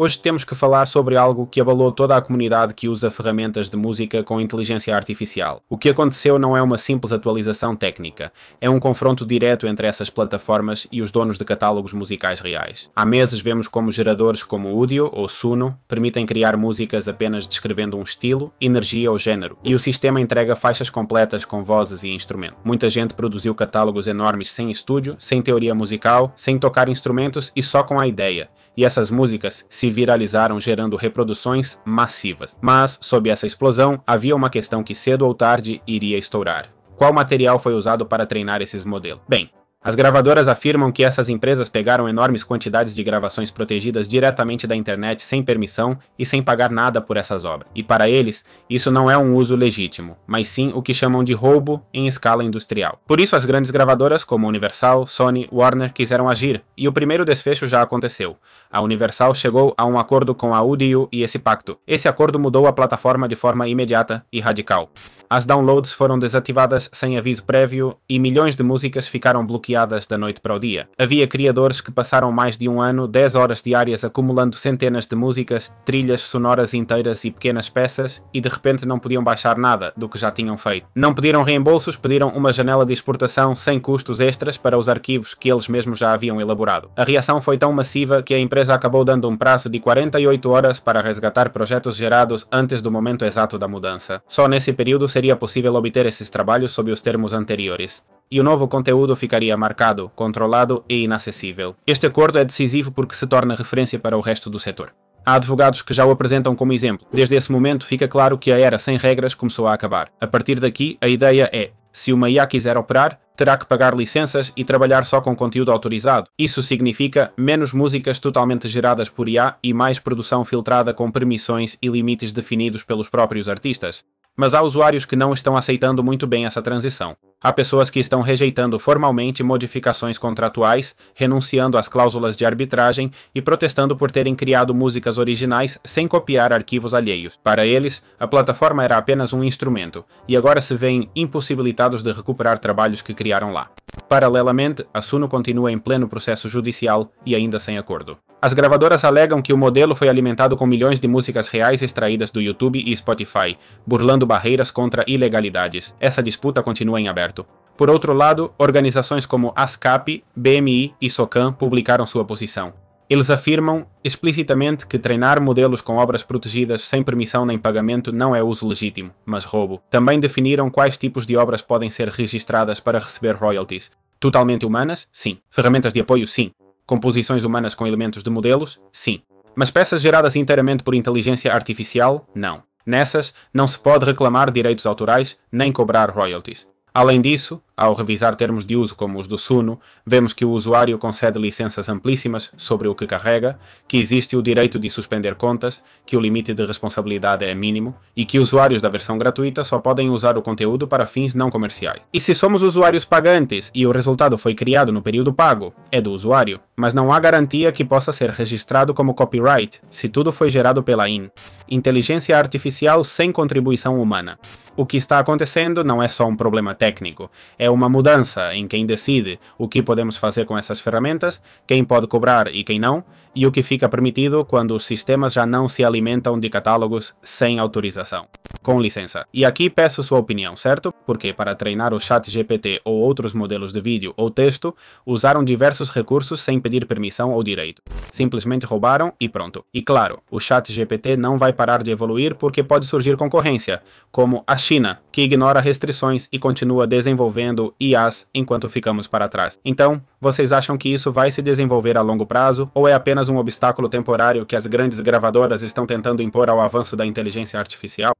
Hoje temos que falar sobre algo que abalou toda a comunidade que usa ferramentas de música com inteligência artificial. O que aconteceu não é uma simples atualização técnica, é um confronto direto entre essas plataformas e os donos de catálogos musicais reais. Há meses vemos como geradores como Udio ou Suno permitem criar músicas apenas descrevendo um estilo, energia ou género, e o sistema entrega faixas completas com vozes e instrumentos. Muita gente produziu catálogos enormes sem estúdio, sem teoria musical, sem tocar instrumentos e só com a ideia. E essas músicas se viralizaram gerando reproduções massivas. Mas, sob essa explosão, havia uma questão que cedo ou tarde iria estourar. Qual material foi usado para treinar esses modelos? Bem, as gravadoras afirmam que essas empresas pegaram enormes quantidades de gravações protegidas diretamente da internet sem permissão e sem pagar nada por essas obras. E para eles, isso não é um uso legítimo, mas sim o que chamam de roubo em escala industrial. Por isso as grandes gravadoras como Universal, Sony, Warner quiseram agir, e o primeiro desfecho já aconteceu. A Universal chegou a um acordo com a Udio e esse pacto. Esse acordo mudou a plataforma de forma imediata e radical. As downloads foram desativadas sem aviso prévio e milhões de músicas ficaram bloqueadas da noite para o dia. Havia criadores que passaram mais de um ano, 10 horas diárias acumulando centenas de músicas, trilhas sonoras inteiras e pequenas peças e de repente não podiam baixar nada do que já tinham feito. Não pediram reembolsos, pediram uma janela de exportação sem custos extras para os arquivos que eles mesmos já haviam elaborado. A reação foi tão massiva que a empresa acabou dando um prazo de 48 horas para resgatar projetos gerados antes do momento exato da mudança. Só nesse período seria possível obter esses trabalhos sob os termos anteriores. E o novo conteúdo ficaria marcado, controlado e inacessível. Este acordo é decisivo porque se torna referência para o resto do setor. Há advogados que já o apresentam como exemplo. Desde esse momento fica claro que a era sem regras começou a acabar. A partir daqui, a ideia é, se uma IA quiser operar, terá que pagar licenças e trabalhar só com conteúdo autorizado. Isso significa menos músicas totalmente geradas por IA e mais produção filtrada com permissões e limites definidos pelos próprios artistas. Mas há usuários que não estão aceitando muito bem essa transição. Há pessoas que estão rejeitando formalmente modificações contratuais, renunciando às cláusulas de arbitragem e protestando por terem criado músicas originais sem copiar arquivos alheios. Para eles, a plataforma era apenas um instrumento, e agora se veem impossibilitados de recuperar trabalhos que criaram lá. Paralelamente, a Suno continua em pleno processo judicial e ainda sem acordo. As gravadoras alegam que o modelo foi alimentado com milhões de músicas reais extraídas do YouTube e Spotify, burlando barreiras contra ilegalidades. Essa disputa continua em aberto. Por outro lado, organizações como ASCAP, BMI e SOCAM publicaram sua posição. Eles afirmam explicitamente que treinar modelos com obras protegidas sem permissão nem pagamento não é uso legítimo, mas roubo. Também definiram quais tipos de obras podem ser registradas para receber royalties. Totalmente humanas? Sim. Ferramentas de apoio? Sim. Composições humanas com elementos de modelos? Sim. Mas peças geradas inteiramente por inteligência artificial? Não. Nessas, não se pode reclamar direitos autorais nem cobrar royalties. Além disso, ao revisar termos de uso como os do Suno, vemos que o usuário concede licenças amplíssimas sobre o que carrega, que existe o direito de suspender contas, que o limite de responsabilidade é mínimo e que usuários da versão gratuita só podem usar o conteúdo para fins não comerciais. E se somos usuários pagantes e o resultado foi criado no período pago, é do usuário, mas não há garantia que possa ser registrado como copyright se tudo foi gerado pela inteligência artificial sem contribuição humana. O que está acontecendo não é só um problema técnico, é uma mudança em quem decide o que podemos fazer com essas ferramentas, quem pode cobrar e quem não, e o que fica permitido quando os sistemas já não se alimentam de catálogos sem autorização. Com licença. E aqui peço sua opinião, certo? Porque para treinar o ChatGPT ou outros modelos de vídeo ou texto, usaram diversos recursos sem pedir permissão ou direito. Simplesmente roubaram e pronto. E claro, o ChatGPT não vai parar de evoluir porque pode surgir concorrência, como a China, que ignora restrições e continua desenvolvendo IAs enquanto ficamos para trás. Então, vocês acham que isso vai se desenvolver a longo prazo ou é apenas um obstáculo temporário que as grandes gravadoras estão tentando impor ao avanço da inteligência artificial?